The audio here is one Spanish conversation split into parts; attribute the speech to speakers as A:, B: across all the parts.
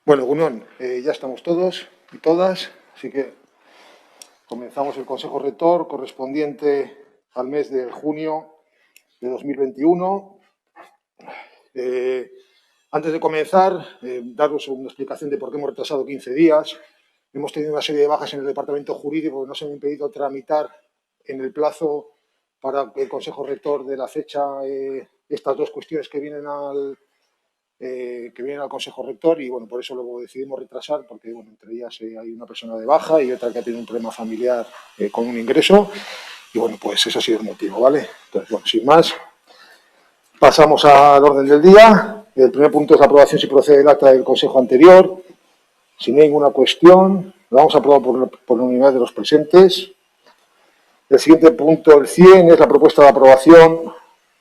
A: Bueno, Gunón, ya estamos todos y todas, así que comenzamos el Consejo Rector correspondiente al mes de junio de 2021. Antes de comenzar, daros una explicación de por qué hemos retrasado 15 días. Hemos tenido una serie de bajas en el departamento jurídico que nos han impedido tramitar en el plazo para el Consejo Rector de la fecha estas dos cuestiones que vienen al Consejo Rector y, bueno, por eso luego decidimos retrasar, porque, bueno, entre ellas hay una persona de baja y otra que ha tenido un problema familiar con un ingreso y, bueno, pues ese ha sido el motivo, ¿vale? Entonces, bueno, sin más, pasamos al orden del día. El primer punto es la aprobación si procede el acta del Consejo anterior. Si no hay ninguna cuestión, lo vamos a aprobar por unanimidad de los presentes. El siguiente punto, el 100, es la propuesta de aprobación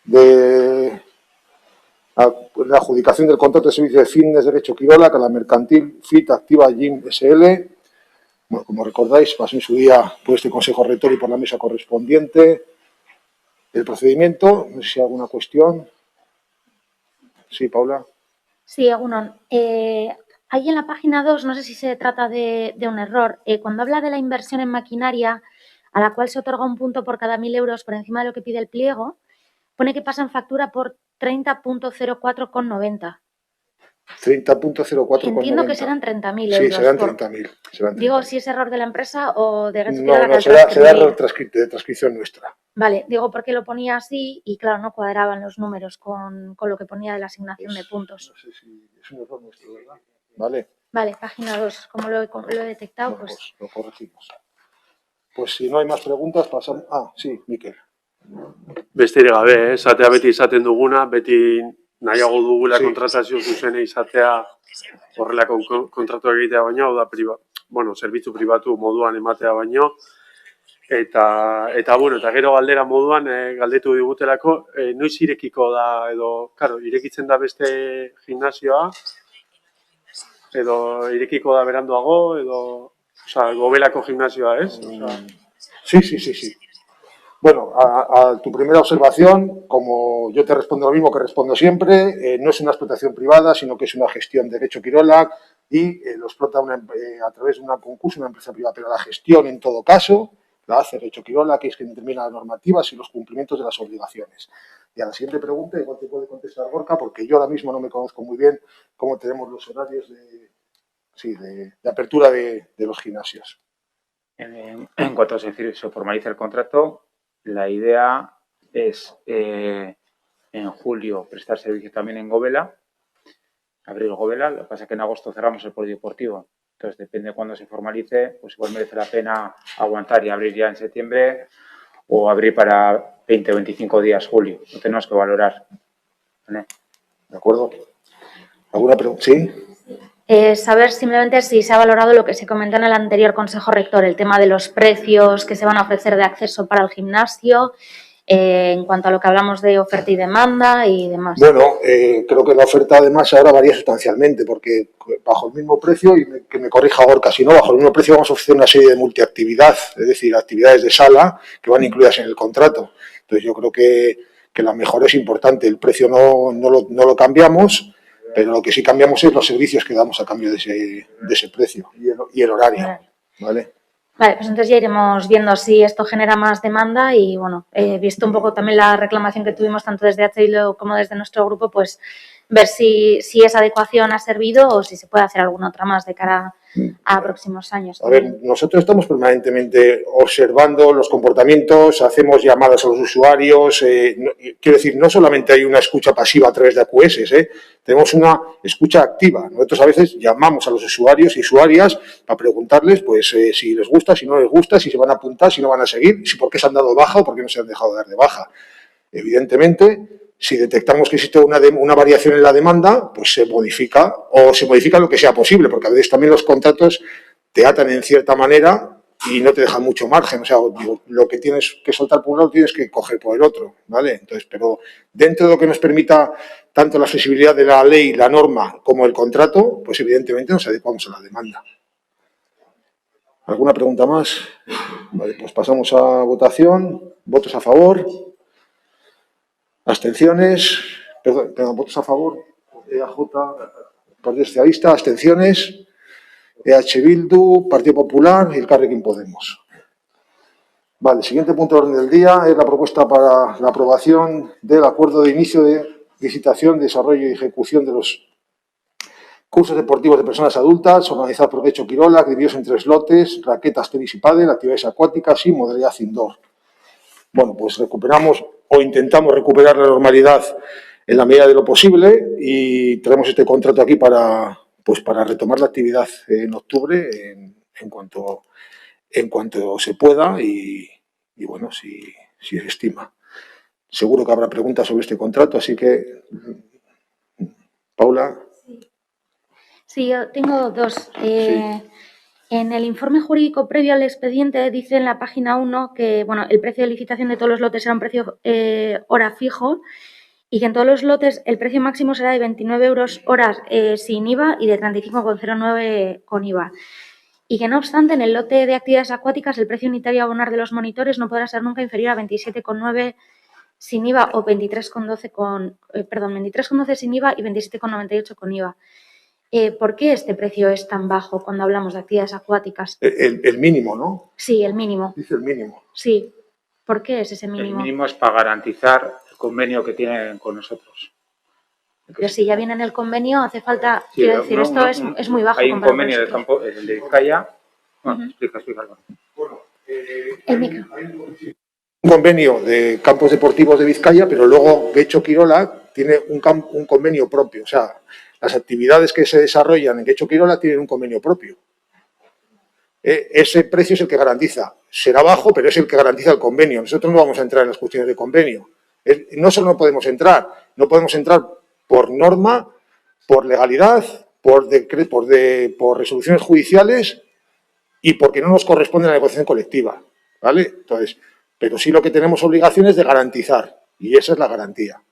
A: de la adjudicación del contrato de servicio de fitness Derecho Quirola con la mercantil Fit Activa Gym SL. Bueno, como recordáis, pasó en su día por este Consejo Rector y por la mesa correspondiente. El procedimiento, no sé si hay alguna cuestión. Sí, Paula.
B: Sí, Egunon. Ahí en la página 2, no sé si se trata de un error, cuando habla de la inversión en maquinaria, a la cual se otorga un punto por cada 1.000 euros por encima de lo que pide el pliego, pone que pasa en factura por 30.04,90.
A: 30.04,90.
B: Entiendo que serán 30.000
A: Sí,
B: euros.
A: serán 30.000.
B: Digo, si es error de la empresa o de
A: No, será error de transcripción nuestra.
B: Vale, digo porque lo ponía así y, claro, no cuadraban los números con lo que ponía de la asignación de puntos.
A: No sé si es un error nuestro, ¿verdad? Vale.
B: Vale, página 2, como lo he detectado,
A: bueno, pues lo corregimos. Pues si no hay más preguntas, pasamos... sí, Mikel.
C: Besterik gabe, esatea beti izaten duguna, beti nahiago dugula kontratazio zuzene izatea horrelako kontratu egitea baino, hau da zerbitzu pribatu moduan ematea baino, eta gero galdera moduan galdetu digutelako, noiz irekiko da edo, irekitzen da beste gimnasioa, edo irekiko da beranduago, edo, gobelako gimnasioa, ez?
A: Sí. Bueno, a tu primera observación, como yo te respondo lo mismo que respondo siempre, no es una explotación privada, sino que es una gestión de Derecho Quirola y lo explota a través de un concurso una empresa privada, pero la gestión en todo caso la hace Derecho Quirola, que es quien determina las normativas y los cumplimientos de las obligaciones. Y a la siguiente pregunta, igual te puede contestar Gorka, porque yo ahora mismo no me conozco muy bien cómo tenemos los horarios de apertura de los gimnasios.
D: En cuanto se formaliza el contrato, la idea es en julio prestar servicio también en Gobela, abrir Gobela. Lo que pasa es que en agosto cerramos el polideportivo. Entonces, depende de cuándo se formalice, pues igual merece la pena aguantar y abrir ya en septiembre o abrir para 20 o 25 días julio. Lo tenemos que valorar.
A: ¿Vale? ¿De acuerdo? ¿Alguna pregunta? ¿Sí?
B: Saber simplemente si se ha valorado lo que se comentó en el anterior Consejo Rector, el tema de los precios que se van a ofrecer de acceso para el gimnasio, en cuanto a lo que hablamos de oferta y demanda y demás.
A: Bueno, creo que la oferta además ahora varía sustancialmente, porque bajo el mismo precio, y que me corrija Gorka, si no, bajo el mismo precio vamos a ofrecer una serie de multiactividad, es decir, actividades de sala que van incluidas en el contrato. Entonces yo creo que la mejora es importante, el precio no lo cambiamos, pero lo que sí cambiamos es los servicios que damos a cambio de ese precio y el horario, ¿vale?
B: Vale, pues entonces ya iremos viendo si esto genera más demanda y, bueno, visto un poco también la reclamación que tuvimos tanto desde HILO como desde nuestro grupo, pues ver si esa adecuación ha servido o si se puede hacer alguna otra más de cara a próximos años.
A: A ver, nosotros estamos permanentemente observando los comportamientos, hacemos llamadas a los usuarios, quiero decir, no solamente hay una escucha pasiva a través de AQS, tenemos una escucha activa. Nosotros a veces llamamos a los usuarios y usuarias para preguntarles pues si les gusta, si no les gusta, si se van a apuntar, si no van a seguir, si por qué se han dado baja o por qué no se han dejado dar de baja. Evidentemente, si detectamos que existe una variación en la demanda, pues se modifica lo que sea posible, porque a veces también los contratos te atan en cierta manera y no te dejan mucho margen. O sea, lo que tienes que soltar por un lado tienes que coger por el otro, ¿vale? Entonces, pero dentro de lo que nos permita tanto la flexibilidad de la ley, la norma, como el contrato, pues evidentemente nos adecuamos a la demanda. ¿Alguna pregunta más? Vale, pues pasamos a votación. ¿Votos a favor? ¿Abstenciones? Perdón, votos a favor. EAJ, Partido Socialista, abstenciones, EH Bildu, Partido Popular y el Elkarrekin Podemos. Vale, el siguiente punto de orden del día es la propuesta para la aprobación del acuerdo de inicio de licitación, desarrollo y ejecución de los cursos deportivos de personas adultas organizados por Getxo Kirolak, divididos en 3 lotes: raquetas, tenis y pádel, actividades acuáticas y modalidad indoor. Bueno, pues recuperamos o intentamos recuperar la normalidad en la medida de lo posible y traemos este contrato aquí para retomar la actividad en octubre en cuanto se pueda y bueno, si se estima. Seguro que habrá preguntas sobre este contrato, así que, Paula.
B: Sí, yo tengo dos. En el informe jurídico previo al expediente dice en la página 1 que bueno, el precio de licitación de todos los lotes será un precio hora fijo y que en todos los lotes el precio máximo será de 29 euros horas sin IVA y de 35,09 con IVA. Y que no obstante, en el lote de actividades acuáticas el precio unitario a abonar de los monitores no podrá ser nunca inferior a 27,9 sin IVA o 23,12 sin IVA y 27,98 con IVA. ¿Por qué este precio es tan bajo cuando hablamos de actividades acuáticas?
A: El mínimo, ¿no?
B: Sí, el mínimo.
A: Dice el mínimo.
B: Sí. ¿Por qué es ese mínimo?
D: El mínimo es para garantizar el convenio que tienen con nosotros.
B: Pero si ya viene en el convenio, hace falta, sí, quiero decir, esto es muy bajo.
D: Hay un convenio del campo, el de Vizcaya. Bueno, explica.
A: Bueno,
B: el micro.
A: Un convenio de campos deportivos de Vizcaya, pero luego Getxo Kirolak tiene un convenio propio. O sea, las actividades que se desarrollan en Getxo Kirolak tienen un convenio propio. Ese precio es el que garantiza. Será bajo, pero es el que garantiza el convenio. Nosotros no vamos a entrar en las cuestiones de convenio. No solo no podemos entrar por norma, por legalidad, por resoluciones judiciales y porque no nos corresponde la negociación colectiva, ¿vale? Entonces, pero sí lo que tenemos obligación es de garantizar y esa es la garantía.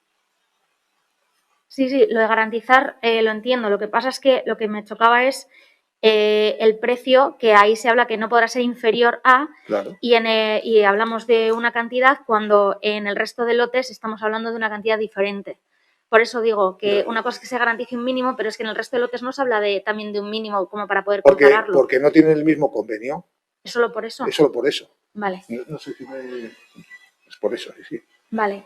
B: Sí, lo de garantizar lo entiendo. Lo que pasa es que lo que me chocaba es el precio, que ahí se habla que no podrá ser inferior a,
A: claro.
B: y hablamos de una cantidad cuando en el resto de lotes estamos hablando de una cantidad diferente. Por eso digo que una cosa es que se garantice un mínimo, pero es que en el resto de lotes no se habla también de un mínimo como para poder compararlo.
A: Porque no tienen el mismo convenio.
B: ¿Es solo por eso?
A: Es solo por eso.
B: Vale.
A: No sé si es por eso, sí.
B: Vale.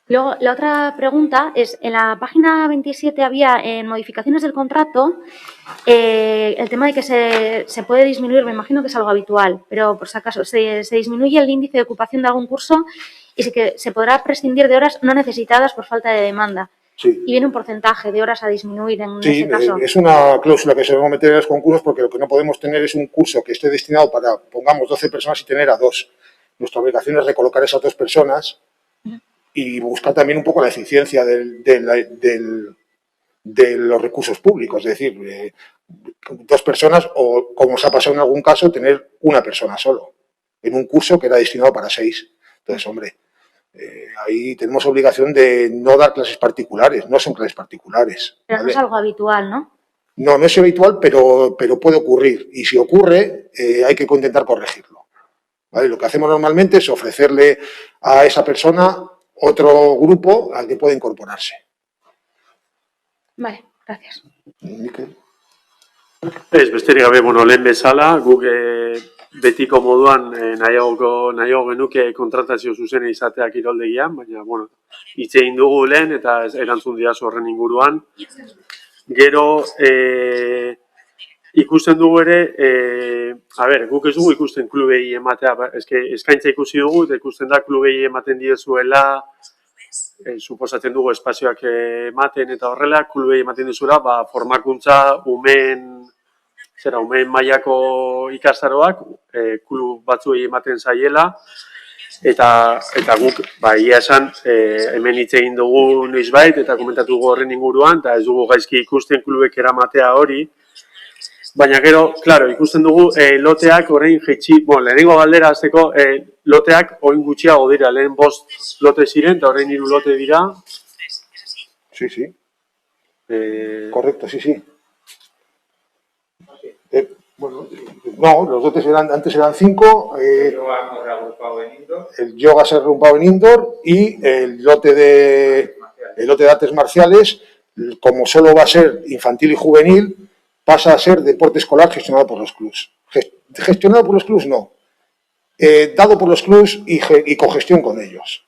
B: Luego, la otra pregunta es, en la página 27 había en modificaciones del contrato el tema de que se puede disminuir, me imagino que es algo habitual, pero por si acaso, se disminuye el índice de ocupación de algún curso y que se podrá prescindir de horas no necesitadas por falta de demanda.
A: Sí.
B: Y viene un porcentaje de horas a disminuir en ese caso.
A: Sí, es una cláusula que se va a meter en los concursos porque lo que no podemos tener es un curso que esté destinado para, pongamos, 12 personas y tener a 2. Nuestra obligación es recolocar esas 2 personas y buscar también un poco la eficiencia de los recursos públicos. Es decir, 2 personas o, como se ha pasado en algún caso, tener una persona solo en un curso que era destinado para 6. Entonces, hombre, ahí tenemos obligación de no dar clases particulares, no son clases particulares.
B: Pero ¿vale? No es algo habitual, ¿no?
A: No es habitual, pero puede ocurrir. Y si ocurre, hay que intentar corregirlo. ¿Vale? Lo que hacemos normalmente es ofrecerle a esa persona otro grupo al que pueda incorporarse.
B: Vale, gracias.
A: Mikel.
C: Besterik gabe, lehen bezala, guk betiko moduan nahiago genuke kontratazio zuzena izatea kiroldegian, baina, hitz egin dugu lehen eta erantzun didazu horren inguruan. Gero, ikusten dugu ere, guk ez dugu ikusten klubei ematea, eskaintza ikusi dugu, eta ikusten da klubei ematen diezuela, suposatzen dugu espazioak ematen eta horrela, klubei ematen dizuela, formakuntza umeen mailako ikastaroak, klub batzuei ematen zaiela, eta guk, ia esan, hemen hitz egin dugu noizbait, eta komentatu dugu horren inguruan, eta ez dugu gaizki ikusten klubek eramatea hori, baina gero, klaro, ikusten dugu loteak orain jaitsi, lehenengo galdera azteko, loteak orain gutxiago dira, lehen 5 lote ziren, eta orain 3 lote dira.
A: Sí. Correcto, sí. No, los lotes antes eran 5.
D: El yoga hemos reagrupado en indoor.
A: El yoga se ha reagrupado en indoor y el lote de artes marciales como solo va a ser infantil y juvenil, pasa a ser deporte escolar gestionado por los clubs. Gestionado por los clubs no, dado por los clubs y cogestión con ellos,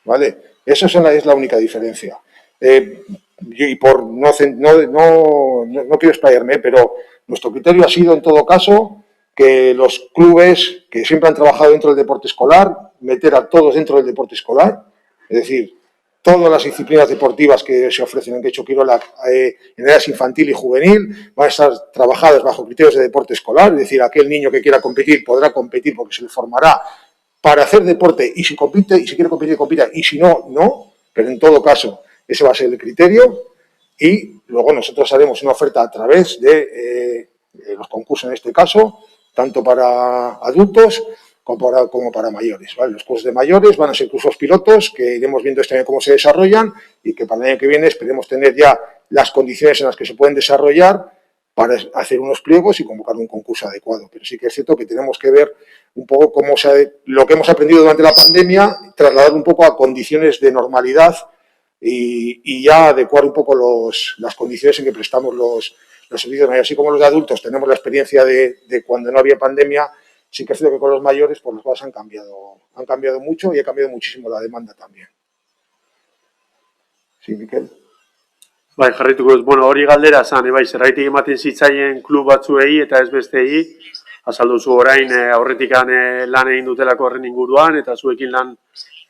A: ¿vale? Esa es la única diferencia. Y por no quiero explayarme, pero nuestro criterio ha sido, en todo caso, que los clubes que siempre han trabajado dentro del deporte escolar, meter a todos dentro del deporte escolar, es decir, todas las disciplinas deportivas que se ofrecen en Quecho Quirola en edades infantil y juvenil van a estar trabajadas bajo criterios de deporte escolar, es decir, aquel niño que quiera competir podrá competir porque se le formará para hacer deporte y si compite, y si quiere competir, compita, y si no, no, pero en todo caso ese va a ser el criterio y luego nosotros haremos una oferta a través de los concursos en este caso, tanto para adultos como para mayores, ¿vale? Los cursos de mayores van a ser cursos pilotos que iremos viendo este año cómo se desarrollan y que para el año que viene esperemos tener ya las condiciones en las que se pueden desarrollar para hacer unos pliegos y convocar un concurso adecuado. Pero sí que es cierto que tenemos que ver un poco lo que hemos aprendido durante la pandemia, trasladar un poco a condiciones de normalidad y ya adecuar un poco las condiciones en que prestamos los servicios mayores. Así como los de adultos tenemos la experiencia de cuando no había pandemia, sí que es cierto que con los mayores pues las cosas han cambiado mucho y ha cambiado muchísimo la demanda también. Sí, Miquel.
C: Bai, jarraituko dut, hori galdera zan, zerraitik ematen zitzaien klub batzuei eta ez bestei, azaldu zu orain aurretikan lan egin dutelako horren inguruan, eta zuekin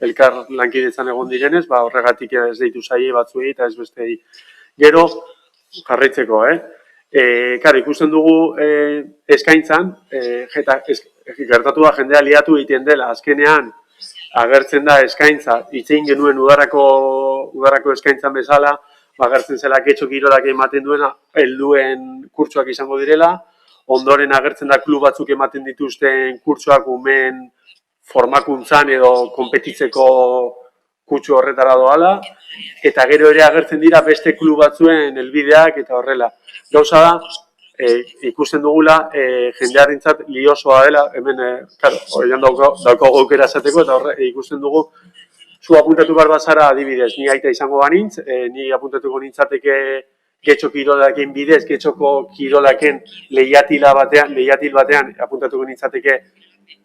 C: elkar lankidetzan egon direnez, horregatik ez deitu zaie batzuei eta ez bestei. Gero, jarraitzeko, Karo, ikusten dugu eskaintzan, gertatu da jendea liatu egiten dela, azkenean agertzen da eskaintza, itzein genuen udarako eskaintzan bezala, agertzen zela Quecho Quirolak ematen duena, helduen kurtsoak izango direla, ondoren agertzen da klub batzuk ematen dituzten kurtsoak umeen formakuntzan edo konpetitzeko kutsu horretara doala, eta gero ere agertzen dira beste klub batzuen helbideak eta horrela. Gauza da, ikusten dugula, jendearentzat liosoa dela, hemen, horrean dauko gaukera esateko, eta ikusten dugu, zu apuntatu behar bazara adibidez, ni aita izango banintz, ni apuntatuko nintzateke Quecho Quirolaken bidez, Quechoko Quirolaken lehiatil batean apuntatuko nintzateke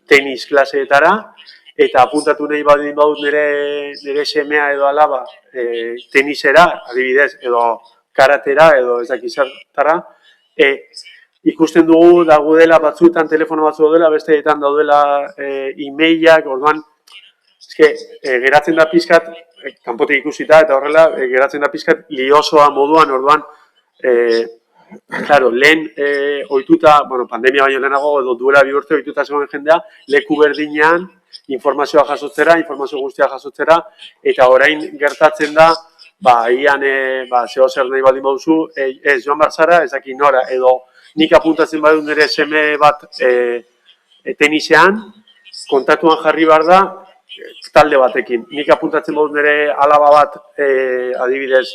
C: tenis klaseetara, eta apuntatu nahi badut nire semea edo alaba tenisera, adibidez, edo karatera, edo ez dakizartara, ikusten dugu daudela batzuetan, telefono batzu daudela, besteetan daudela e-mailak, orduan, geratzen da pizkat, kanpotik ikusita eta horrela, geratzen da pizkat liosoa moduan, orduan, lehen ohituta, pandemia baino lehenago edo duela 2 urte ohituta zegoen jendea, leku berdinean informazio guztia jasotzera, eta orain gertatzen da, ian zeo zer nahi baldin baduzu, ez joan barzara, ez daki nora, edo nik apuntatzen badut nire seme bat tenisean, kontatuan jarri behar da, talde batekin. Nik apuntatzen badut nire alaba bat, adibidez,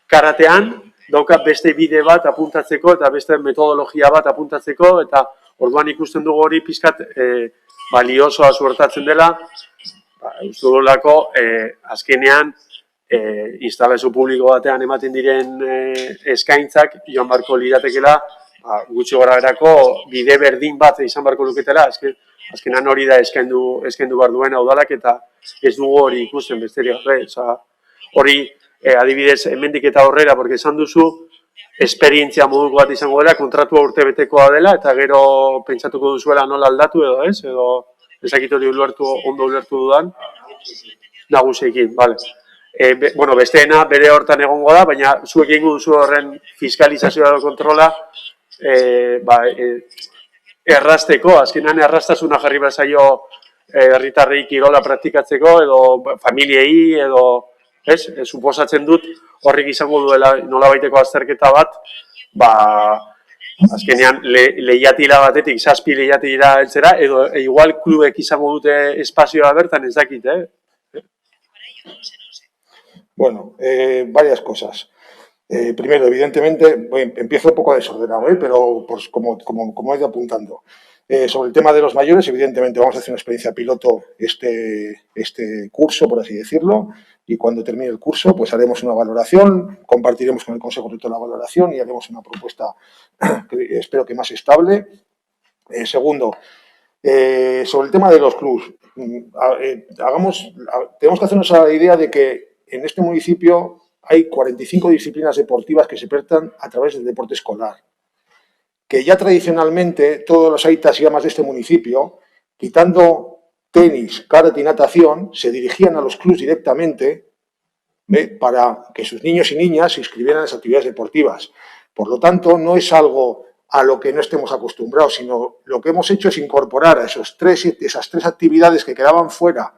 C: karatean, dauka beste bide bat apuntatzeko eta beste metodologia bat apuntatzeko, eta orduan ikusten dugu hori pizkat baliosoa suertatzen dela, uste dugulako azkenean instalazio publiko batean ematen diren eskaintzak joan barko liratekela, gutxi gora berako bide berdin bat izan barko luketela, azkenan hori da eskaindu behar duena udalak eta ez dugu hori ikusten besterik gabe. Hori adibidez hemendik eta horrera, porque esan duzu, esperientzia moduko bat izango dela, kontratua urtebetekoa dela, eta gero pentsatuko duzuela nola aldatu edo ez, edo ezakit hori ondo ulertu dudan, nagusiekin, bale. Besteena bere hortan egongo da, baina zuek egingo duzu horren fiskalizazioa edo kontrola, errazteko, azkenean erraztasuna jarri behar zaio herritarrei kirola praktikatzeko, edo familiei, edo, suposatzen dut, horrek izango duela nolabaiteko azterketa bat, azkenean lehiatila batetik, 7 lehiatila heltzera, edo igual klubek izango dute espazioa bertan, ez dakit,
A: Bueno, varias cosas. Primero, evidentemente, empiezo un poco desordenado, pero pues, como he ido apuntando. Sobre el tema de los mayores, evidentemente vamos a hacer una experiencia piloto este curso, por así decirlo, y cuando termine el curso pues haremos una valoración, compartiremos con el Consejo Rector la valoración y haremos una propuesta que espero que más estable. Segundo, sobre el tema de los clubs, tenemos que hacernos a la idea de que en este municipio hay 45 disciplinas deportivas que se prestan a través del deporte escolar, que ya tradicionalmente todos los aitas y amas de este municipio, quitando tenis, karate y natación, se dirigían a los clubs directamente para que sus niños y niñas se inscribieran en las actividades deportivas. Por lo tanto, no es algo a lo que no estemos acostumbrados, sino lo que hemos hecho es incorporar a esas tres actividades que quedaban fuera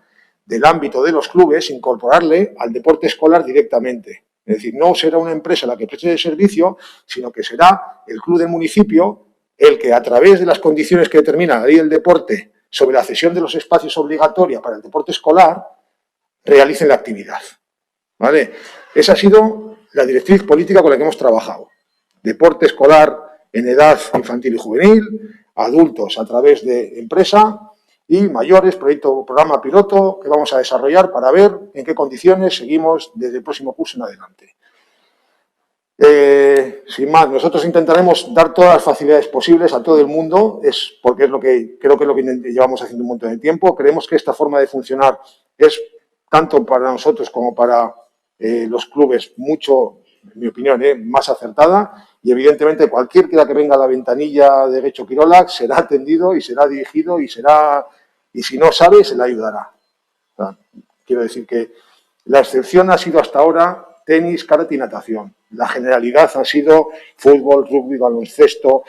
A: del ámbito de los clubes, incorporarle al deporte escolar directamente. Es decir, no será una empresa la que preste el servicio, sino que será el club del municipio el que, a través de las condiciones que determina la ley del deporte sobre la cesión de los espacios obligatoria para el deporte escolar, realicen la actividad. ¿Vale? Esa ha sido la directriz política con la que hemos trabajado. Deporte escolar en edad infantil y juvenil, adultos a través de empresa y mayores, programa piloto que vamos a desarrollar para ver en qué condiciones seguimos desde el próximo curso en adelante. Sin más, nosotros intentaremos dar todas las facilidades posibles a todo el mundo, porque creo que es lo que llevamos haciendo un montón de tiempo. Creemos que esta forma de funcionar es tanto para nosotros como para los clubes mucho, en mi opinión, más acertada, y evidentemente cualquiera que venga a la ventanilla de Getxo Kirolak será atendido y será dirigido y si no sabe, se le ayudará. O sea, quiero decir que la excepción ha sido hasta ahora tenis, karate y natación. La generalidad ha sido fútbol, rugby, baloncesto,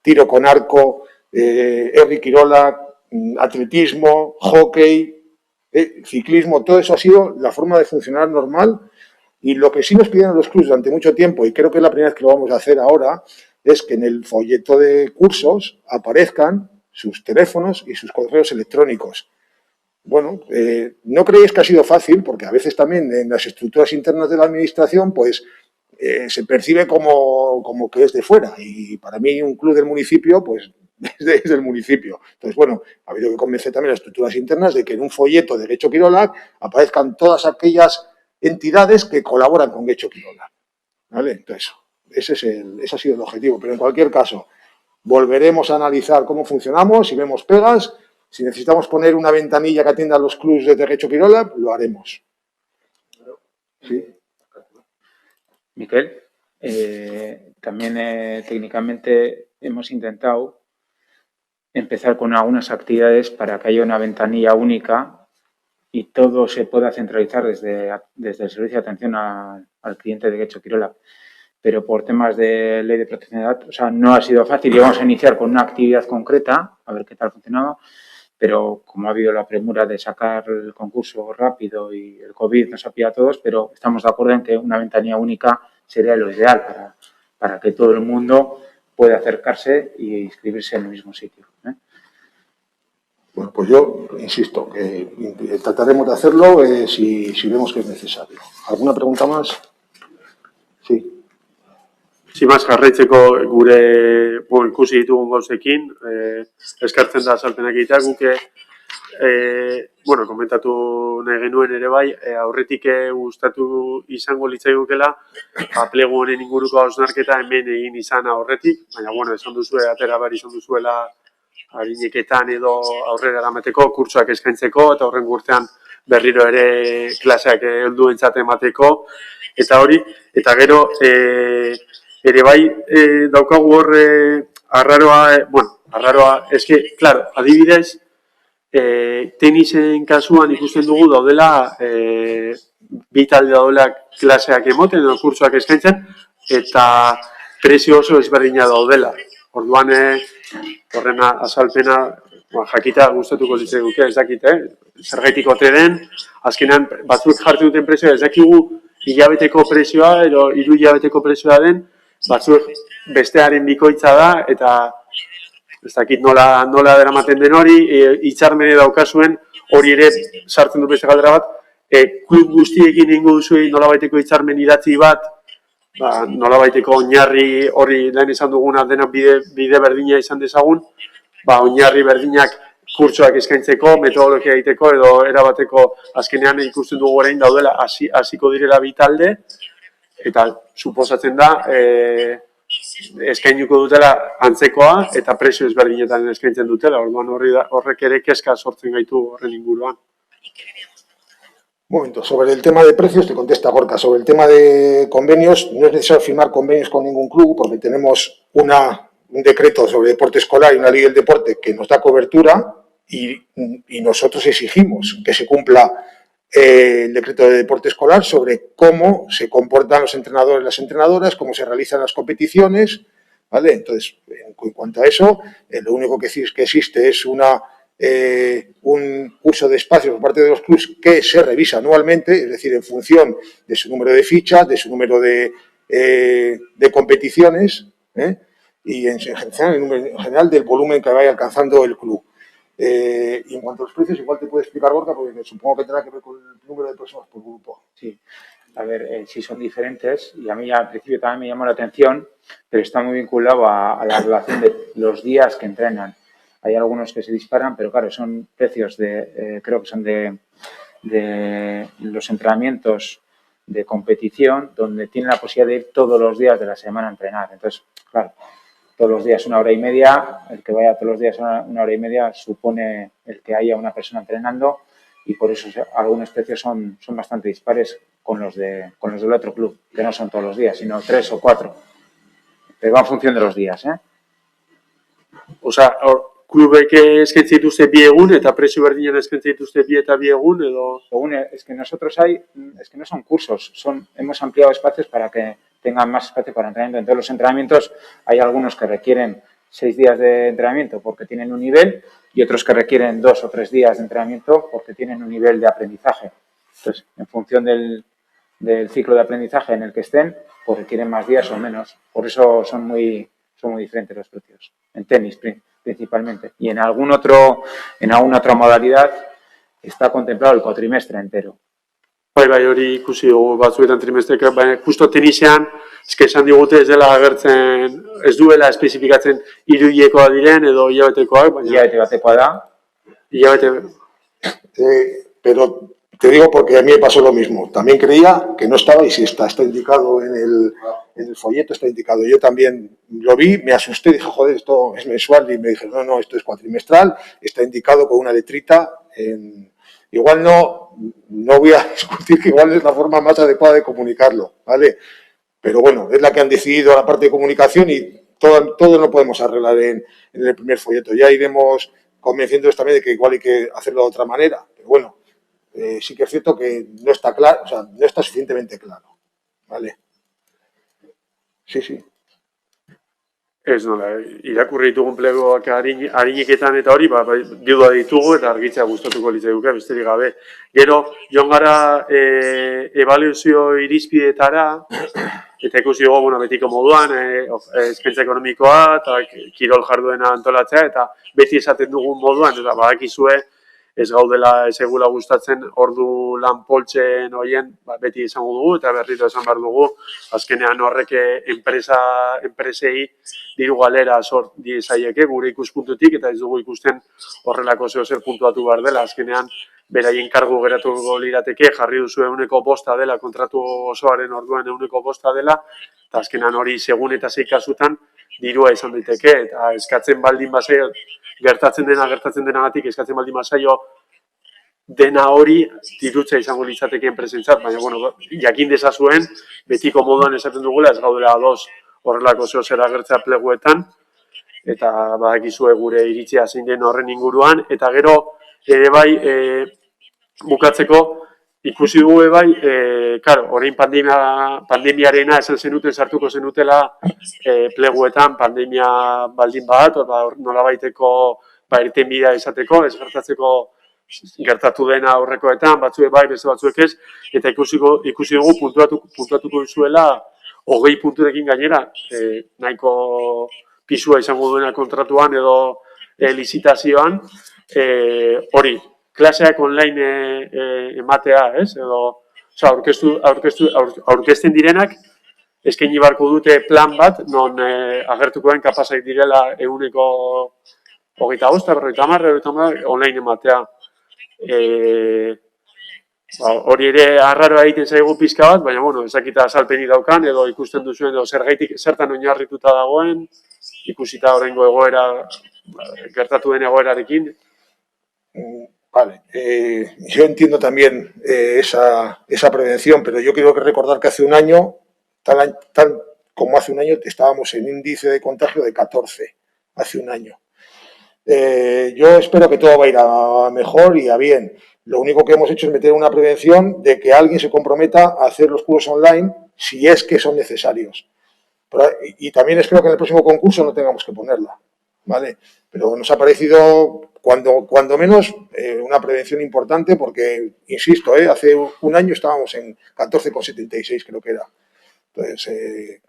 A: tiro con arco, herri kirolak, atletismo, hockey, ciclismo. Todo eso ha sido la forma de funcionar normal. Y lo que sí nos pidieron los clubes durante mucho tiempo, y creo que es la primera vez que lo vamos a hacer ahora, es que en el folleto de cursos aparezcan sus teléfonos y sus correos electrónicos. Bueno, no creéis que ha sido fácil, porque a veces también en las estructuras internas de la administración, pues se percibe como que es de fuera. Y para mí un club del municipio, pues es del municipio. Entonces, bueno, ha habido que convencer también a las estructuras internas de que en un folleto de Getxo Kirolak aparezcan todas aquellas entidades que colaboran con Getxo Kirolak. ¿Vale? Entonces, ese ha sido el objetivo. Pero en cualquier caso, volveremos a analizar cómo funcionamos, si vemos pegas. Si necesitamos poner una ventanilla que atienda a los clubes de Getxo Kirolak, lo haremos. ¿Sí?
D: Miquel, también técnicamente hemos intentado empezar con algunas actividades para que haya una ventanilla única y todo se pueda centralizar desde el servicio de atención al cliente de Getxo Kirolak. Pero por temas de ley de protección de datos, o sea, no ha sido fácil y vamos a iniciar con una actividad concreta, a ver qué tal funcionaba. Pero como ha habido la premura de sacar el concurso rápido y el COVID nos ha pillado a todos, pero estamos de acuerdo en que una ventanilla única sería lo ideal para que todo el mundo pueda acercarse e inscribirse en el mismo sitio.
A: Bueno, pues yo insisto, que trataremos de hacerlo si vemos que es necesario. ¿Alguna pregunta más? Sí.
C: Zimaz jarraitzeko gure ikusi ditugun gauzekin, eskartzen da azalpenak egitea, guke komentatu nahi genuen ere bai, aurretik gustatu izango litzaigukela, plegu honen inguruko hausnarketa hemen egin izan aurretik, baina esan duzue, atera behar izan duzuela harineketan edo aurrera eramateko, kurtsoak eskaintzeko, eta horren urtean berriro ere klaseak helduentzat emateko, eta hori, eta gero, ere bai, daukagu hor arraroa, eske, claro, adibidez, tenisen kasuan ikusten dugu daudela, bi talde daudela klaseak emoten edo kurtsoak eskaintzen, eta prezio oso ezberdina daudela. Orduan, horren azalpena, jakita gustatuko litzaiguke, ez dakit, zergaitik ote den, azkenean batzuk jartzen duten prezioa, ez dakigu hilabeteko prezioa edo 3 hilabeteko prezioa den, batzuk bestearen bikoitza da, eta ez dakit nola deramaten den hori, hitzarmene daukazuen, hori ere sartzen du beste galdera bat, klub guztiekin egingo duzuei nolabaiteko hitzarmen idatzi bat, nolabaiteko oinarri hori lehen esan duguna denak bide berdina izan dezagun, oinarri berdinak kurtsoak eskaintzeko, metodologia egiteko edo erabateko azkenean ikusten dugu orain daudela hasiko direla bi talde eta suposatzen da eskainiko dutela antzekoa eta prezio ezberdinetan eskaintzen dutela. Orduan horrek ere kezka sortzen gaitu horren inguruan.
A: Un momento, sobre el tema de precios te contesta Gorka. Sobre el tema de convenios, no es necesario firmar convenios con ningún club porque tenemos un decreto sobre deporte escolar y una ley del deporte que nos da cobertura y nosotros exigimos que se cumpla el decreto de deporte escolar sobre cómo se comportan los entrenadores y las entrenadoras, cómo se realizan las competiciones, ¿vale? Entonces, en cuanto a eso, lo único que existe es un uso de espacios por parte de los clubes que se revisa anualmente, es decir, en función de su número de fichas, de su número de competiciones, y en general del volumen que vaya alcanzando el club. Y en cuanto a los precios, igual te puede explicar Gorka, porque supongo que tendrá que ver con el número de personas por grupo.
D: Sí, a ver, sí son diferentes y a mí al principio también me llamó la atención, pero está muy vinculado a la relación de los días que entrenan. Hay algunos que se disparan, pero claro, son precios creo que son de los entrenamientos de competición, donde tienen la posibilidad de ir todos los días de la semana a entrenar. Entonces, claro, todos los días 1 hora y media, el que vaya todos los días 1 hora y media supone el que haya una persona entrenando y por eso algunos precios son bastante dispares con los del otro club, que no son todos los días, sino 3 o 4. Pero va en función de los días, ¿eh?
C: Osea, klubek eskaintzen dituzte 2 egun eta prezio berdinean eskaintzen dituzte 2 eta 2 egun edo...
D: Es que nosotros es que no son cursos, hemos ampliado espacios para que tengan más espacio para entrenamiento. En todos los entrenamientos hay algunos que requieren 6 días de entrenamiento porque tienen un nivel y otros que requieren 2 o 3 días de entrenamiento porque tienen un nivel de aprendizaje. Entonces, en función del ciclo de aprendizaje en el que estén, pues requieren más días o menos. Por eso son muy diferentes los precios. En tenis principalmente. Y en alguna otra modalidad está contemplado el cuatrimestre entero.
C: Bai, hori ikusi dugu batzuetan trimestreka, baina justo tenisean, esan digute ez dela agertzen, ez duela espezifikatzen hiruhilekoa diren edo hilabetekoak, baina...
D: Hilabete batekoa da.
A: Pero te digo porque a mí me pasó lo mismo. También creía que no estaba y sí está indicado en el folleto, está indicado. Yo también lo vi, me asusté, dije, joder, esto es mensual y me dije, no, esto es cuatrimestral, está indicado con una letrita en... Igual no voy a discutir que igual es la forma más adecuada de comunicarlo, ¿vale? Pero bueno, es la que han decidido la parte de comunicación y todo lo podemos arreglar en el primer folleto. Ya iremos convenciéndoles también de que igual hay que hacerlo de otra manera. Pero bueno, sí que es cierto que no está claro, o sea, no está suficientemente claro, ¿vale? Sí.
C: Ez nola, irakurri ditugun plegoak harineketan eta hori, diuda ditugu eta argitzea gustatuko litzaiguke besterik gabe. Gero, joan gara ebaluazio irizpideetara, eta ikusi dugu, betiko moduan, eskaintza ekonomikoa eta kirol jarduena antolatzea, eta beti esaten dugun moduan, eta badakizue, ez gaudela ez egula gustatzen ordu lan poltsen horien beti izango dugu eta berriro esan behar dugu azkenean horrek enpresei diru galera sort diezaieke gure ikuspuntutik eta ez dugu ikusten horrelako zer puntuatu behar dela. Azkenean beraien kargu geratuko lirateke jarri duzu 100% dela kontratu osoaren orduan 100% dela eta azkenean hori segun eta 6 kasutan dirua izan daiteke eta eskatzen baldin bazaio gertatzen denagatik eskatzen baldin bazaio dena hori dirutza izango litzateke enpresentzat, baina jakin dezazuen betiko moduan esaten dugula ez gaudela ados horrelako zer agertzea pleguetan eta badakizue gure iritzia zein den horren inguruan eta gero ere bai bukatzeko ikusi dugu bai, orain pandemiarena esan zenuten sartuko zenutela pleguetan pandemia baldin bat, nolabaiteko irtenbidea izateko, ez gertatu dena aurrekoetan, batzuek bai, beste batzuek ez, eta ikusi dugu puntuatuko duzuela 20 punturekin gainera, nahiko pisua izango duena kontratuan edo lizitazioan, hori, klaseak online ematea, ez? Edo, aurkezten direnak, eskaini barko dute plan bat, non agertuko den kapazak direla 25, online ematea. Hori ere arraroa egiten zaigu pizka bat, baina, bueno, ezakita azalpenik daukan, edo ikusten duzuen, edo zertan oinarrituta dagoen, ikusita horrengo egoera, gertatu den egoerarekin.
A: Vale, yo entiendo también esa prevención, pero yo quiero recordar que hace un año, tal como hace un año, estábamos en índice de contagio de 14, hace un año. Yo espero que todo va a ir a mejor y a bien. Lo único que hemos hecho es meter una prevención de que alguien se comprometa a hacer los cursos online si es que son necesarios. Y también espero que en el próximo concurso no tengamos que ponerla, ¿vale? Pero nos ha parecido, cuando menos, una prevención importante porque, insisto, hace un año estábamos en 14,76, creo que era. Entonces,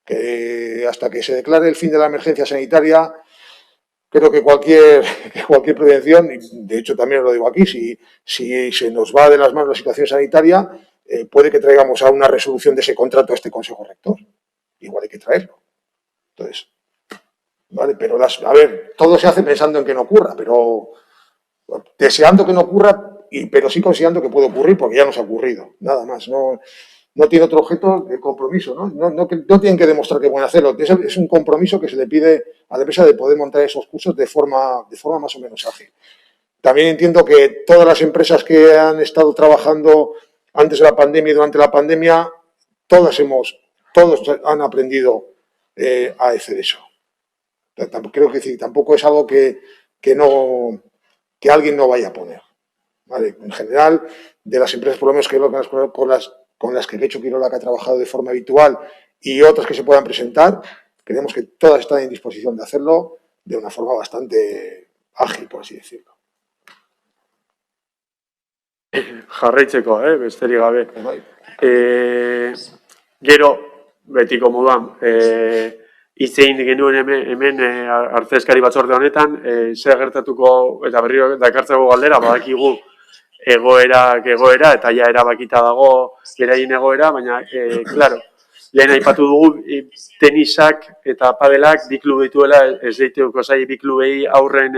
A: que hasta que se declare el fin de la emergencia sanitaria, creo que cualquier prevención, y de hecho también lo digo aquí, si se nos va de las manos la situación sanitaria, puede que traigamos a una resolución de ese contrato a este Consejo Rector. Igual hay que traerlo. Entonces, vale, pero a ver, todo se hace pensando en que no ocurra, pero deseando que no ocurra, pero sí considerando que puede ocurrir porque ya nos ha ocurrido, nada más. No tiene otro objeto de compromiso, ¿no? No tienen que demostrar que pueden hacerlo. Es un compromiso que se le pide a la empresa de poder montar esos cursos de forma más o menos ágil. También entiendo que todas las empresas que han estado trabajando antes de la pandemia y durante la pandemia, todos han aprendido a hacer eso. Creo que tampoco es algo que alguien no vaya a poner. ¿Vale? En general, de las empresas, por lo menos con las que el hecho Quirola que ha trabajado de forma habitual y otras que se puedan presentar, creemos que todas están en disposición de hacerlo de una forma bastante ágil, por así decirlo.
C: Jarraitzeko, besterik gabe. Gero, betiko moduan, hitz egin genuen hemen artezkari batzorde honetan, zer gertatuko, eta berriro dakartzeko galdera, badakigu egoera, eta ja erabakita dago beraien egoera, baina, klaro, lehen aipatu dugu tenisak eta padelak bi klub dituela, ez dituko zai bi klubei aurren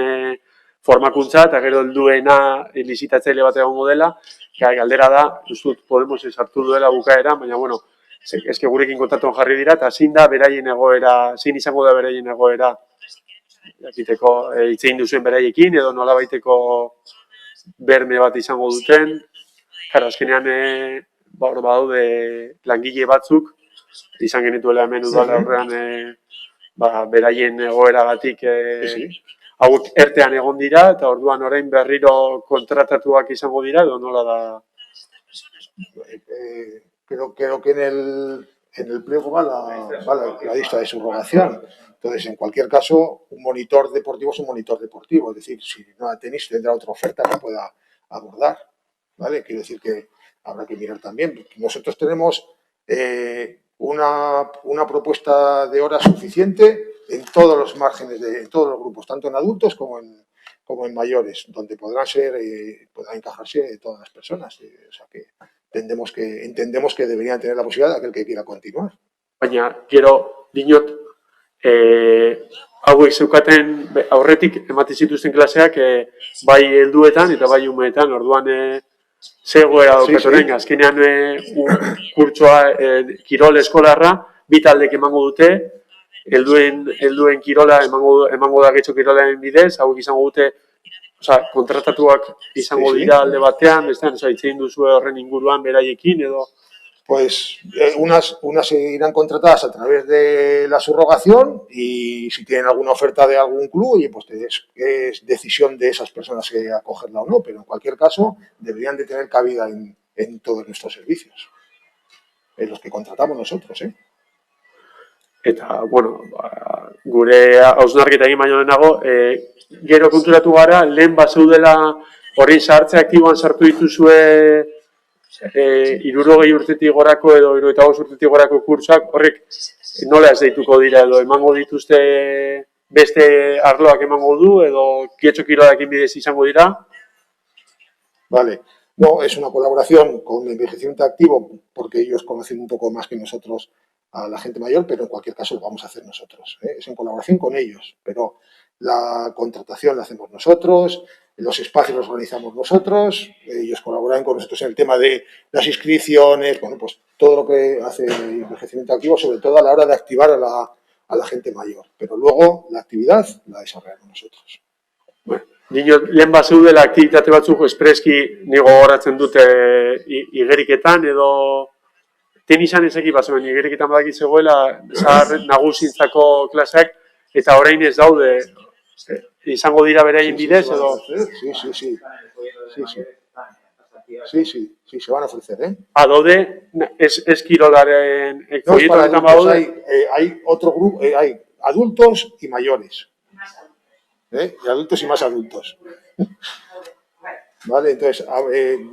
C: formakuntza, eta gero helduena lizitatzaile bat egongo dela, galdera da, ustut Podemos sartu duela bukaera, baina, bueno, eske gurekin kontaktuan jarri dira, eta zin izango da beraien egoera, jakiteko hitz egin duzuen beraiekin, edo nolabaiteko berme bat izango duten. Jara, azkenean, badaude langile batzuk, izan genituela hemen udala aurrean, beraien egoeragatik hauek ertean egon dira, eta orduan orain berriro kontratatuak izango dira, edo nola da?
A: Creo que en el pliego va la lista de subrogación. Entonces, en cualquier caso, un monitor deportivo es un monitor deportivo. Es decir, si no la tenéis, tendrá otra oferta que pueda abordar. ¿Vale? Quiero decir que habrá que mirar también. Nosotros tenemos una propuesta de horas suficiente en todos los márgenes, en todos los grupos, tanto en adultos como en mayores, donde podrán encajarse todas las personas. O sea que entendemos que deberían tener la posibilidad de aquel que quiera continuar.
C: Baina, gero, dinot, hauek zeukaten aurretik ematen zituzten klaseak bai helduetan eta bai umeetan, orduan zegoera daukatoren, azkenean kurtsoa kirol eskolarra, bi taldek emango dute, helduen kirola emango da getxo kirolaren bidez, hauek izango dute, kontratatuak izango dira alde batean, bestean, hitz egin duzue horren inguruan beraiekin edo...
A: Pues unas se irán contratadas a través de la subrogación y si tienen alguna oferta de algún club, pues es decisión de esas personas que acogerla o no, pero en cualquier caso deberían de tener cabida en todos nuestros servicios, en los que contratamos nosotros,
C: Eta, bueno, gure hausnarketa egin baino lehenago, gero konturatu gara, lehen bazeudela horrein sartze aktiboan sartu dituzue 60 urtetik gorako edo 75 urtetik gorako kurtsoak, horrek nola ez deituko dira edo emango dituzte beste arloak emango du edo getxo kirolarekin bidez izango dira?
A: Vale. No, es una colaboración con el envejecimiento activo porque ellos conocen un poco más que nosotros a la gente mayor, pero en cualquier caso lo vamos a hacer nosotros. Es en colaboración con ellos, pero la contratación la hacemos nosotros, los espacios los organizamos nosotros, ellos colaboran con nosotros en el tema de las inscripciones, bueno, pues todo lo que hace el envejecimiento activo, sobre todo a la hora de activar a la gente mayor. Pero luego la actividad la desarrollamos nosotros.
C: Dino, lehen bazeudela aktibitate batzuk espreski ni gogoratzen dute igeriketan edo tenisan ezeki bazeuen igeriketan badaki zegoela zahar nagusintzako klaseak eta orain ez daude izango dira beraien bidez edo...
A: Sí, se van a ofrecer, ¿eh?
C: Daude ez kirolaren folletuetan badaude?
A: Hay otro grupo, hay adultos y mayores. Y adultos y más adultos. Vale, entonces,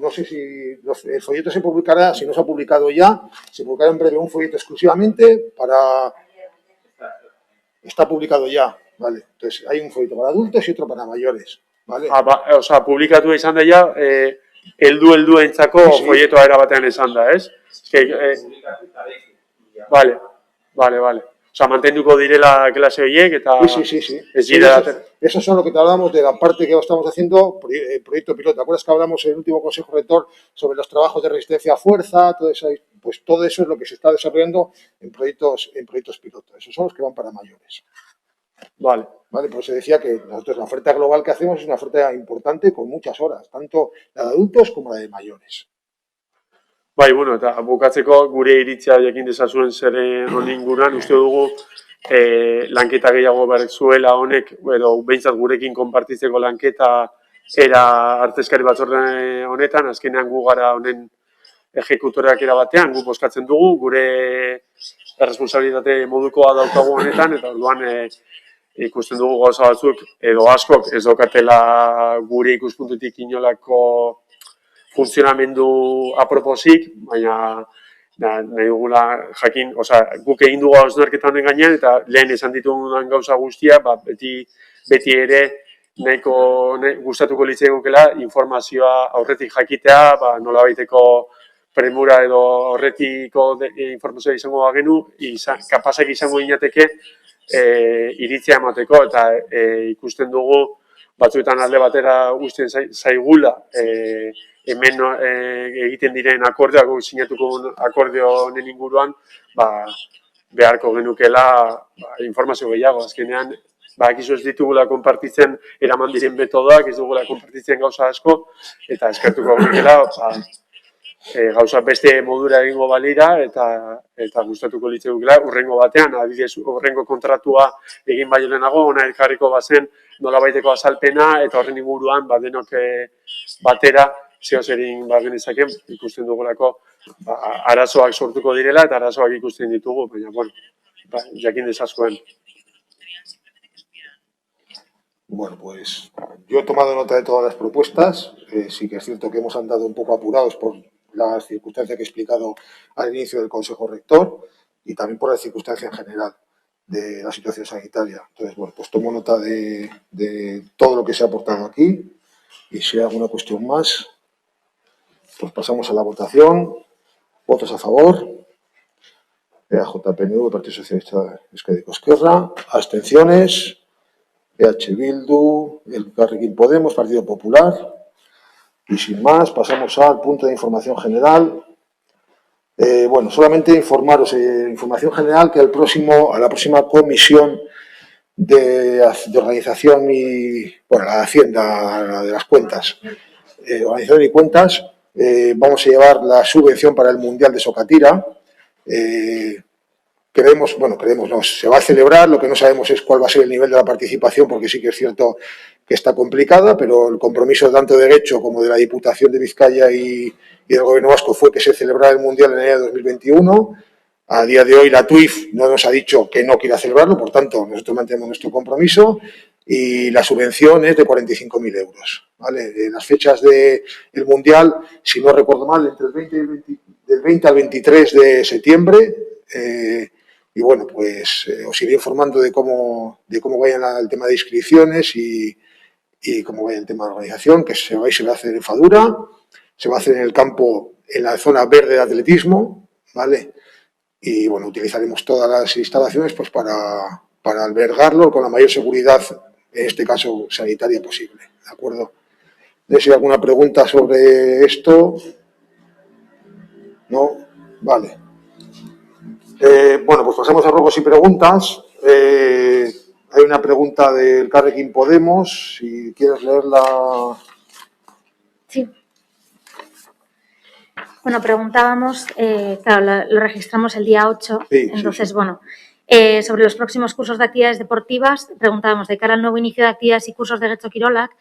A: no sé si el folleto se publicará, si no se ha publicado ya, se publicará en breve un folleto exclusivamente para... Está publicado ya, vale. Entonces, hay un folleto para adultos y otro para mayores, ¿vale?
C: Osea, publikatu izan da ja, helduentzako folletoa erabatean izan da, ez? Vale. Osea, mantenduko direla klase horiek eta...
A: Sí.
C: Ez direla...
A: Eso es lo que te hablamos de la parte que estamos haciendo, proyecto piloto. ¿Te acuerdas que hablamos en el último Consejo Rector sobre los trabajos de resistencia a fuerza? Todo eso, pues todo eso es lo que se está desarrollando en proyectos piloto. Esos son los que van para mayores.
C: Vale,
A: por eso decía que nosotros la oferta global que hacemos es una oferta importante con muchas horas, tanto la de adultos como la de mayores.
C: Bai, bueno, eta bukatzeko gure iritzia jakin dezazuen zeren honen inguruan, uste dugu lanketa gehiago behar zuela honek, edo behintzat gurekin konpartitzeko lanketa era artezkari batzorde honetan, azkenean gu gara honen ejekutoreak erabatean, gu boskatzen dugu, gure erresponsabilitate modukoa daukagu honetan, eta orduan ikusten dugu gauza batzuk, edo askok ez daukatela gure ikuspuntutik inolako funtzionamendu aproposik, baina nahi dugula jakin, guk egin dugu hausnarketa honen gainean, eta lehen esan ditugunan gauza guztia, beti ere nahiko gustatuko litzaigukela informazioa aurretik jakitea, nolabaiteko premura edo horretiko informazioa izango bagenu, kapazak izango ginateke iritzia emateko, eta ikusten dugu batzuetan alde batera guztien zaigula, hemen egiten diren akordioak, sinatuko akordio honen inguruan, beharko genukela informazio gehiago. Azkenean, bakizu ez ditugula konpartitzen eraman diren metodoak, ez dugula konpartitzen gauza asko, eta eskertuko genukela gauza beste modura egingo balira, eta gustatuko litzaigukela urrengo batean, adibidez urrengo kontratua egin baino lehenago, ona elkarriko bazen nolabaiteko azalpena, eta horren inguruan denok batera zeozerin genezake ikusten dugulako arazoak sortuko direla eta arazoak ikusten ditugu, baina, jakin dezazuen.
A: Bueno, pues yo he tomado nota de todas las propuestas. Sí que es cierto que hemos andado un poco apurados por las circunstancias que he explicado al inicio del Consejo Rector y también por la circunstancia en general de la situación sanitaria. Entonces, bueno, pues tomo nota de todo lo que se ha aportado aquí y si hay alguna cuestión más, pues pasamos a la votación. Votos a favor. EAJ-PNV, Partido Socialista Euskadiko Ezkerra. Abstenciones. EH Bildu, Elkarrekin Podemos, Partido Popular. Y sin más, pasamos al punto de información general. Bueno, solamente informaros, información general, que a la próxima comisión de organización y, la Hacienda, de las cuentas, organización y cuentas, vamos a llevar la subvención para el Mundial de Sokatira. Creemos, no, se va a celebrar, lo que no sabemos es cuál va a ser el nivel de la participación, porque sí que es cierto que está complicada, pero el compromiso tanto de Getxo como de la Diputación de Vizcaya y del Gobierno vasco fue que se celebrara el Mundial en el año 2021. A día de hoy la TUIF no nos ha dicho que no quiera celebrarlo, por tanto nosotros mantenemos nuestro compromiso y la subvención es de 45.000 euros. ¿Vale? Las fechas del Mundial, si no recuerdo mal, entre del 20 al 23 de septiembre. Y bueno, pues os iré informando de cómo vaya el tema de inscripciones y cómo vaya el tema de organización, que se va a hacer en Fadura, se va a hacer en el campo, en la zona verde de atletismo, ¿vale? Y bueno, utilizaremos todas las instalaciones pues para albergarlo con la mayor seguridad en este caso sanitaria, posible. ¿De acuerdo? No sé si hay alguna pregunta sobre esto. ¿No? Vale. Bueno, pues pasamos a ruegos y preguntas. Hay una pregunta del Carrequín Podemos, si quieres leerla.
B: Sí. Bueno, preguntábamos, claro, lo registramos el día 8,
A: Sí,
B: entonces,
A: sí.
B: bueno, sobre los próximos cursos de actividades deportivas, preguntábamos de cara al nuevo inicio de actividades y cursos de Getxo Kirolak,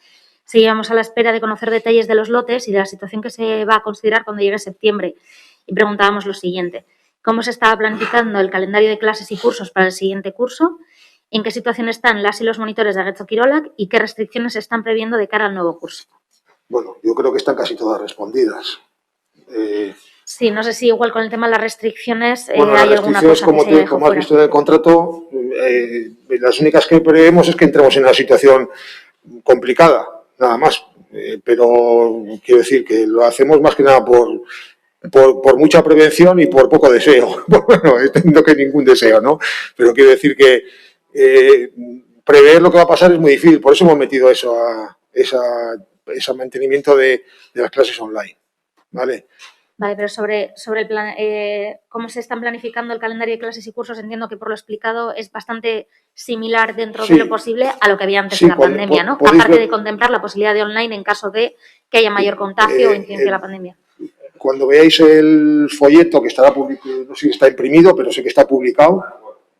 B: seguíamos a la espera de conocer detalles de los lotes y de la situación que se va a considerar cuando llegue septiembre. Y preguntábamos lo siguiente: ¿cómo se estaba planificando el calendario de clases y cursos para el siguiente curso? ¿En qué situación están las y los monitores de Getxo Kirolak? ¿Y qué restricciones se están previendo de cara al nuevo curso?
A: Bueno, yo creo que están casi todas respondidas.
B: Sí, no sé si igual con el tema de las restricciones
A: Bueno,
B: hay
A: las
B: alguna
A: restricciones,
B: cosa que se dejó
A: como has
B: fuera.
A: visto en el contrato, las únicas que prevemos es que entremos en una situación complicada, nada más. Pero quiero decir que lo hacemos más que nada por mucha prevención y por poco deseo. Bueno, entiendo que ningún deseo, ¿no? Pero quiero decir que prever lo que va a pasar es muy difícil. Por eso hemos metido eso ese mantenimiento de las clases online, ¿vale?
B: Vale, pero sobre el plan, cómo se están planificando el calendario de clases y cursos, entiendo que por lo explicado es bastante similar dentro de lo posible a lo que había antes de la pandemia, ¿no? Aparte de contemplar la posibilidad de online en caso de que haya mayor contagio o incidencia de la pandemia.
A: Cuando veáis el folleto que estará publicado, no sé si está imprimido, pero sé que está publicado,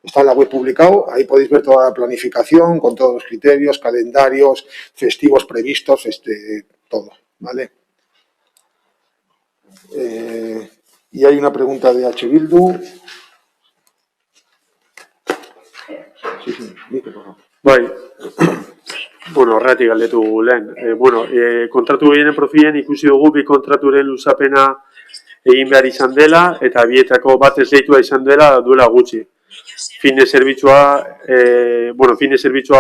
A: está en la web publicado, ahí podéis ver toda la planificación con todos los criterios, calendarios, festivos previstos, todo, ¿vale? Y hay una pregunta de H. Bildu. Sí, por favor.
C: Bai, bueno, horregatik galdetu lehen. Kontratu gehienen profilen ikusi dugu bi kontraturen luzapena egin behar izan dela, eta bietako bat esleitua izan dela duela gutxi. Fitness zerbitzua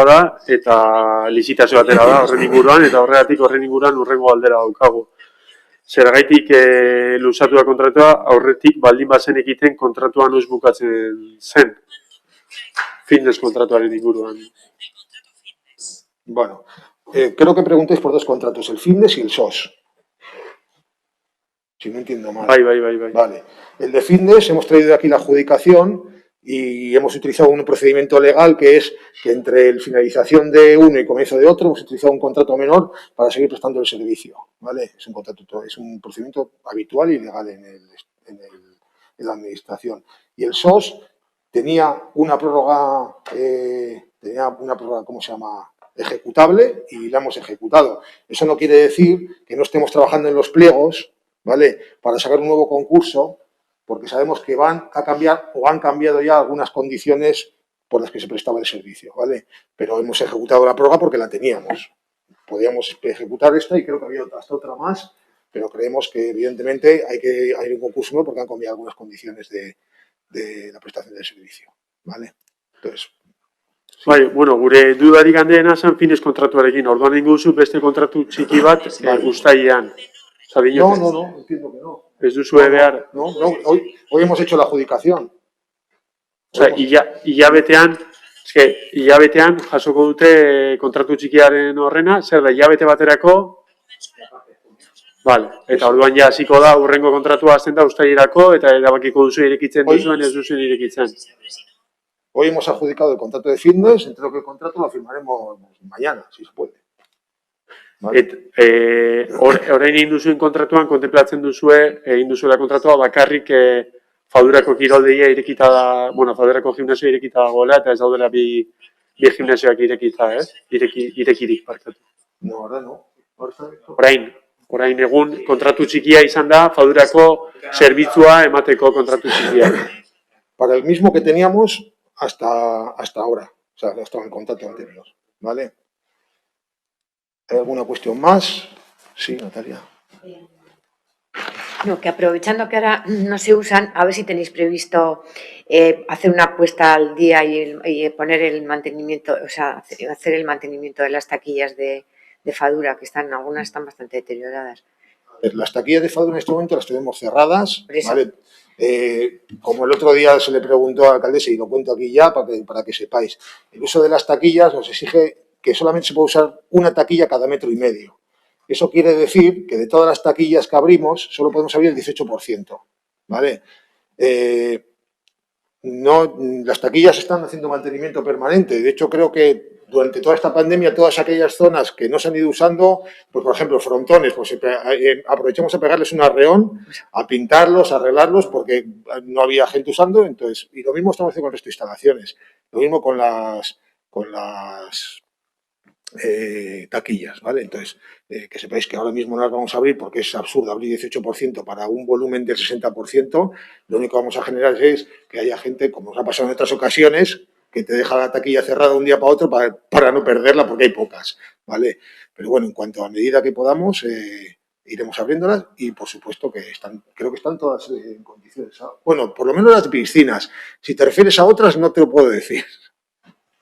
C: da, eta lizitazio batera da horren inguruan, eta horregatik horren inguruan hurrengo galdera daukagu. Zergaitik luzatu da kontratua, aurretik baldin bazen egiten kontratua noiz bukatzen zen. Fitness kontratuaren inguruan.
A: Bueno, creo que preguntéis por dos contratos, el fitness y el SOS. Si no entiendo mal.
C: Bai.
A: Vale. El de fitness hemos traído aquí la adjudicación y hemos utilizado un procedimiento legal que es que entre la finalización de uno y comienzo de otro hemos utilizado un contrato menor para seguir prestando el servicio, ¿vale? Es un procedimiento habitual y legal en la administración. Y el SOS tenía una prórroga, ¿cómo se llama?, ejecutable, y la hemos ejecutado. Eso no quiere decir que no estemos trabajando en los pliegos, ¿vale?, para sacar un nuevo concurso, porque sabemos que van a cambiar o han cambiado ya algunas condiciones por las que se prestaba el servicio, ¿vale? Pero hemos ejecutado la prórroga porque la teníamos. Podíamos ejecutar esta y creo que había hasta otra más, pero creemos que evidentemente hay un concurso nuevo porque han cambiado algunas condiciones de la prestación del servicio, ¿vale? Entonces... Sí.
C: Bai, bueno, gure dudarik handiena zen fitness kontratuarekin. Orduan egingo duzu beste kontratu txiki bat uztailean.
A: No, entiendo que no.
C: Ez duzue behar.
A: No, hoy hemos hecho la adjudicación.
C: Hilabetean jasoko dute kontratu txikiaren horrena, zer da, hilabete baterako? Vale, eta orduan ja hasiko da, hurrengo kontratua hasten da uztailerako, eta erabakiko duzu irekitzen duzuen, ez duzuen irekitzen.
A: Hoy hemos adjudicado el contrato de fitness, entiendo que el contrato lo firmaremos mañana, si se puede.
C: Vale. Orain egin duzuen kontratuan, kontemplatzen duzue, egin duzuela kontratua, bakarrik Fadurako kiroldegia irekita da, Fadurako gimnasioa irekita dagoela, eta ez daudela bi gimnasioak irekita, irekirik, parkatu.
A: No, ahora no.
C: Orain egun kontratu txikia izan da, Fadurako zerbitzua emateko kontratu txikia.
A: Para el mismo que teníamos hasta ahora, o sea, hasta el contrato anterior, ¿vale? ¿Hay alguna cuestión más? Sí, Natalia.
E: No, que aprovechando que ahora no se usan, a ver si tenéis previsto hacer una puesta al día y poner el mantenimiento, o sea, hacer el mantenimiento de las taquillas de Fadura, que algunas están bastante deterioradas.
A: Las taquillas de Fadura en este momento las tenemos cerradas, ¿vale? Como el otro día se le preguntó al alcaldesa, y lo cuento aquí ya para que sepáis, el uso de las taquillas nos exige que solamente se puede usar una taquilla cada 1,5 metros. Eso quiere decir que de todas las taquillas que abrimos, solo podemos abrir el 18%, ¿vale? No, las taquillas están haciendo mantenimiento permanente. De hecho, creo que durante toda esta pandemia, todas aquellas zonas que no se han ido usando, pues por ejemplo, frontones, pues aprovechamos a pegarles un arreón, a pintarlos, a arreglarlos, porque no había gente usando. Entonces, y lo mismo estamos haciendo con el resto de instalaciones. Lo mismo con las taquillas, ¿vale? Entonces, que sepáis que ahora mismo no las vamos a abrir porque es absurdo abrir 18% para un volumen del 60%. Lo único que vamos a generar es que haya gente, como nos ha pasado en otras ocasiones, que te deja la taquilla cerrada un día para otro para no perderla porque hay pocas, ¿vale? Pero bueno, en cuanto a medida que podamos, iremos abriéndolas y por supuesto que creo que están todas en condiciones. Bueno, por lo menos las piscinas. Si te refieres a otras, no te lo puedo decir.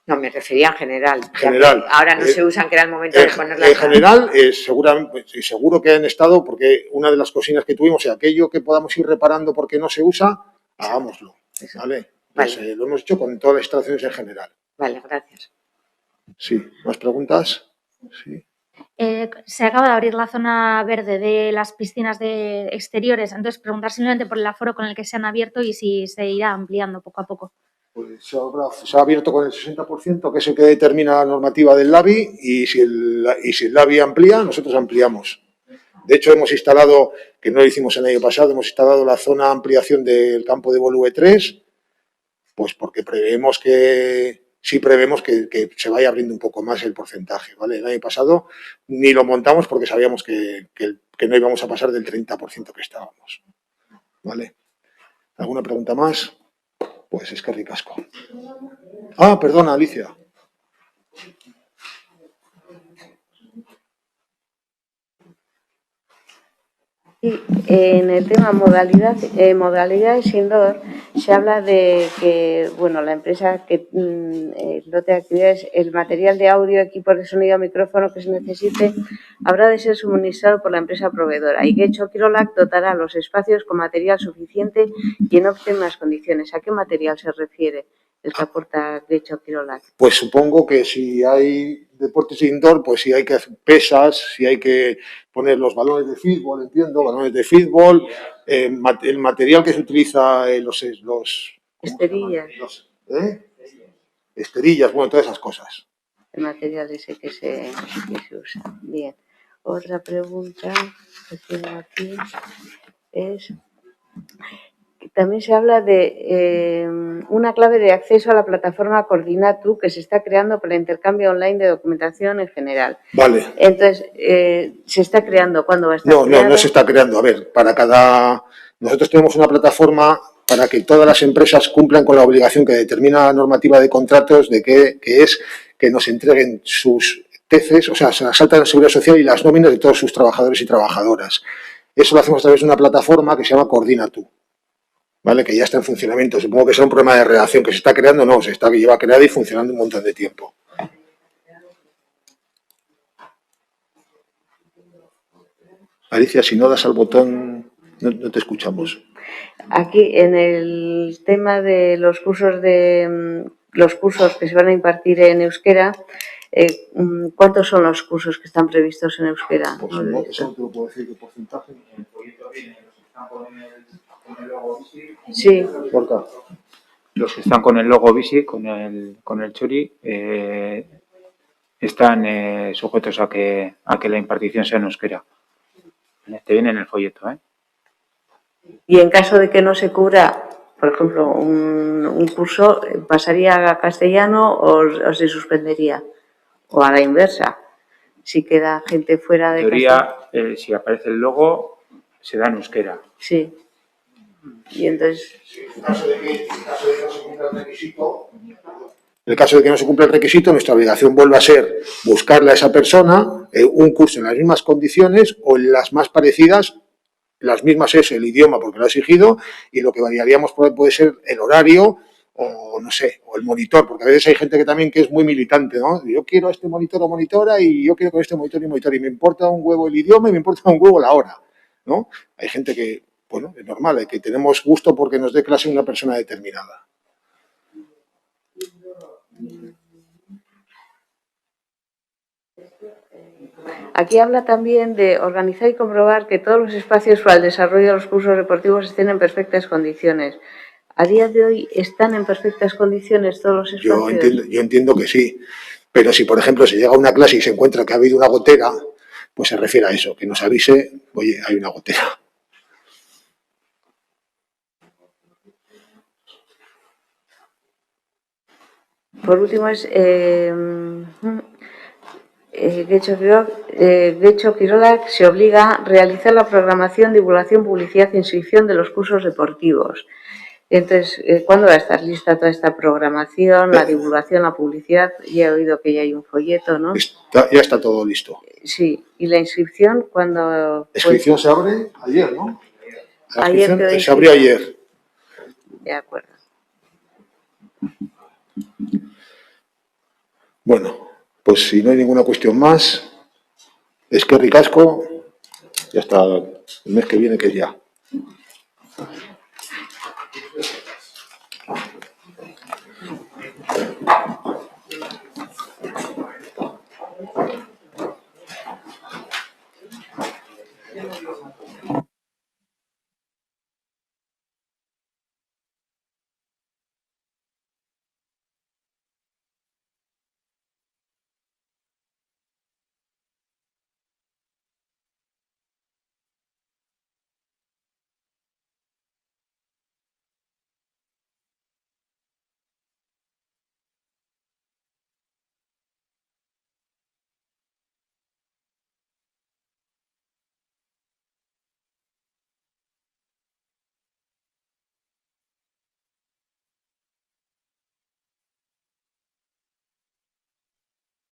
E: No, me refería en general.
A: General.
E: Ahora no se usan, que era el momento de ponerlas.
A: En general, seguro que han estado, porque una de las cocinas que tuvimos, aquello que podamos ir reparando porque no se usa, hagámoslo, ¿vale? Pues,
E: Vale.
A: lo hemos hecho con todas las instalaciones en general.
E: Vale, gracias.
A: Sí, ¿más preguntas? Sí.
B: Se acaba de abrir la zona verde de las piscinas de exteriores, entonces preguntar simplemente por el aforo con el que se han abierto y si se irá ampliando poco a poco.
A: Pues se ha abierto con el 60%, que es el que determina la normativa del LABI, y si el LABI amplía, nosotros ampliamos. De hecho, hemos instalado, que no lo hicimos el año pasado, hemos instalado la zona ampliación del campo de Volue 3, pues porque prevemos que se vaya abriendo un poco más el porcentaje, ¿vale? El año pasado ni lo montamos porque sabíamos que no íbamos a pasar del 30% que estábamos, ¿vale? ¿Alguna pregunta más? Pues es que ricasco. Ah, perdona, Alicia.
F: Sí, en el tema modalidades indoor se habla de que, bueno, la empresa que lote de actividades, el material de audio, equipos de sonido, micrófono que se necesite, habrá de ser suministrado por la empresa proveedora y que Chokirolak dotará los espacios con material suficiente y en óptimas condiciones. ¿A qué material se refiere el que aporta Chokirolak?
A: Pues supongo que si hay deportes indoor, pues si hay que hacer pesas, si hay que poner los balones de fútbol, entiendo, balones de fútbol, el material que se utiliza, los
F: Esterillas.
A: Esterillas, bueno, todas esas cosas.
F: El material ese que se usa. Bien. Otra pregunta que tengo aquí es... También se habla de una clave de acceso a la plataforma Coordinatu que se está creando para el intercambio online de documentación en general.
A: Vale.
F: Entonces, ¿se está creando? ¿Cuándo va a estar creado?
A: No se está creando. A ver, nosotros tenemos una plataforma para que todas las empresas cumplan con la obligación que determina la normativa de contratos de que es que nos entreguen sus TCs, o sea, se las saltan la Seguridad Social y las nóminas de todos sus trabajadores y trabajadoras. Eso lo hacemos a través de una plataforma que se llama Coordinatu, ¿vale? Que ya está en funcionamiento. Supongo que es un problema de redacción que se está creando, no, lleva creada y funcionando un montón de tiempo. Alicia, si no das al botón, no te escuchamos.
F: Aquí, en el tema de los cursos que se van a impartir en euskera, ¿cuántos son los cursos que están previstos en euskera?
A: Pues no, eso no te lo puedo decir, ¿qué porcentaje?
F: Sí.
A: Porca.
D: Los que están con el logo Visi, con el Chori, están sujetos a que la impartición sea en euskera. Te viene en el folleto, ¿eh?
F: Y en caso de que no se cubra, por ejemplo, un curso, ¿pasaría a castellano o se suspendería? O a la inversa, si queda gente fuera de
D: teoría, si aparece el logo, se da en euskera.
F: Sí. Y entonces...
A: En el caso de que no se cumpla el requisito, nuestra obligación vuelve a ser buscarle a esa persona un curso en las mismas condiciones o en las más parecidas. Las mismas es el idioma porque lo ha exigido y lo que variaríamos puede ser el horario o no sé, o el monitor, porque a veces hay gente que también que es muy militante, ¿no? Yo quiero este monitor o monitora y yo quiero con este monitor y monitor y me importa un huevo el idioma y me importa un huevo la hora, ¿no? Hay gente que, bueno, es normal, que tenemos gusto porque nos dé clase una persona determinada.
F: Aquí habla también de organizar y comprobar que todos los espacios para el desarrollo de los cursos deportivos estén en perfectas condiciones. ¿A día de hoy están en perfectas condiciones todos los espacios?
A: Yo entiendo que sí, pero si, por ejemplo, se llega a una clase y se encuentra que ha habido una gotera, pues se refiere a eso, que nos avise, oye, hay una gotera.
F: Por último es Getxo Kirolak se obliga a realizar la programación, divulgación, publicidad e inscripción de los cursos deportivos. Entonces, ¿cuándo va a estar lista toda esta programación, la divulgación, la publicidad? Ya he oído que ya hay un folleto, ¿no?
A: Ya está todo listo.
F: Sí, ¿y la inscripción cuándo?
A: La inscripción se abre ayer, ¿no? La
F: Ayer
A: inscripción se abrió ayer.
F: De acuerdo.
A: Bueno, pues si no hay ninguna cuestión más, es que ricasco y hasta el mes que viene, que es ya.